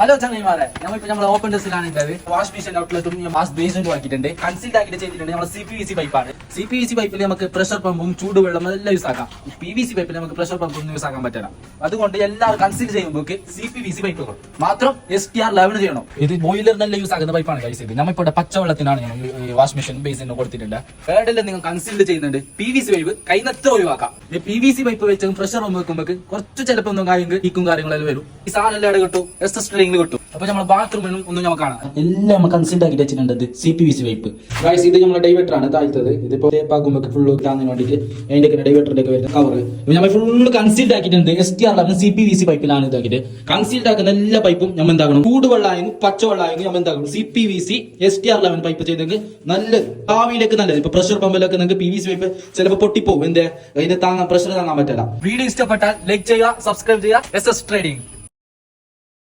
Hello ചങ്ങന്മാരെ, നമ്മളിപ്പോ നമ്മൾ open ടെസ്റ്റിലാണ് ഉള്ളത്. വാഷ് മെഷീൻ ഔട്ട്ലെറ്റും വാഷ് ബേസിനും ആക്കിയിട്ടുണ്ട്. കൺസീൽഡ് ആക്കിയിട്ട് ചെയ്തിട്ടുണ്ട്. നമ്മൾ CPVC പൈപ്പാണ്. CPVC പൈപ്പിൽ നമുക്ക് പ്രഷർ പമ്പും ചൂടുവെള്ളം എല്ലാം യൂസ് ആക്കാം. PVC പൈപ്പിൽ നമുക്ക് പ്രഷർ പമ്പൊന്നും യൂസ് ആക്കാൻ പറ്റില്ല. അതുകൊണ്ട് എല്ലാവരും കൺസീൽഡ് ചെയ്യുമ്പോൾ CPVC പൈപ്പുകൾ മാത്രം STR11 ചെയ്യണം. ഇത് ബോയിലറിനെല്ലാം യൂസ് ആക്കുന്ന പൈപ്പാണ് കഴിച്ചത്. നമ്മളിപ്പോൾ പച്ചവെള്ളത്തിനാണ് വാഷ് മെഷീൻ ബേസിന് കൊടുത്തിട്ടുണ്ട്. വേറെല്ലാം നിങ്ങൾ കൺസീൽഡ് ചെയ്യുന്നുണ്ട്. PVC പൈപ്പ് കൈനത്ര ഒഴിവാക്കാം. PVC പൈപ്പ് വെച്ച് പ്രഷർ പമ്പ് വെക്കുമ്പോൾ കുറച്ച് ചിലപ്പോൾ ഒന്നും കാര്യങ്ങളെല്ലാം വരും. ഈ സാധനം എല്ലാം കിട്ടും, കിട്ടും. അപ്പൊ നമ്മൾ ബാത്റൂമിനും ഒന്നും നമുക്ക് കാണാം. എല്ലാം നമ്മൾ കൺസീൽഡ് ആക്കി വെച്ചിട്ടുണ്ട്. CPVC പൈപ്പ് ഗൈസ്, ഇത് നമ്മുടെ ഡൈവേറ്റർ ആണ് താഴ്ത്തത്. ഇതിപ്പോ തേപ്പാക്കുമ്പോൾ ഫുള്ള് കാണാൻ വേണ്ടിയിട്ട് അതിന്റെ ഡൈവേറ്ററിന്റെ ഒക്കെ വരുന്ന കവർ നമ്മൾ ഫുള്ള് കൺസീൽഡ് ആക്കിയിട്ടുണ്ട്. STR11 CPVC പൈപ്പിലാണ് ഇതാക്കിയിട്ട് കൺസീൽഡ് ആക്കുന്ന എല്ലാ പൈപ്പും നമ്മൾ എന്താക്കണം, ചൂടുവെള്ളമായെങ്കിൽ പച്ചവെള്ളമായെങ്കിൽ നമ്മൾ എന്താക്കണം, CPVC STR11 പൈപ്പ് ചെയ്തെങ്കിൽ നല്ല ഭാവിയിലേക്ക് നല്ലത്. ഇപ്പൊ പ്രഷർ പമ്പിലൊക്കെ നിങ്ങൾക്ക് PVC പൈപ്പ് ചിലപ്പോൾ പൊട്ടിപ്പോവും. അതിന്റെ താങ്ങാൻ പ്രഷർ താങ്ങാൻ പറ്റില്ല. വീഡിയോ ഇഷ്ടപ്പെട്ടാൽ ലൈക്ക് ചെയ്യുക, സബ്സ്ക്രൈബ് ചെയ്യുക. SS trading.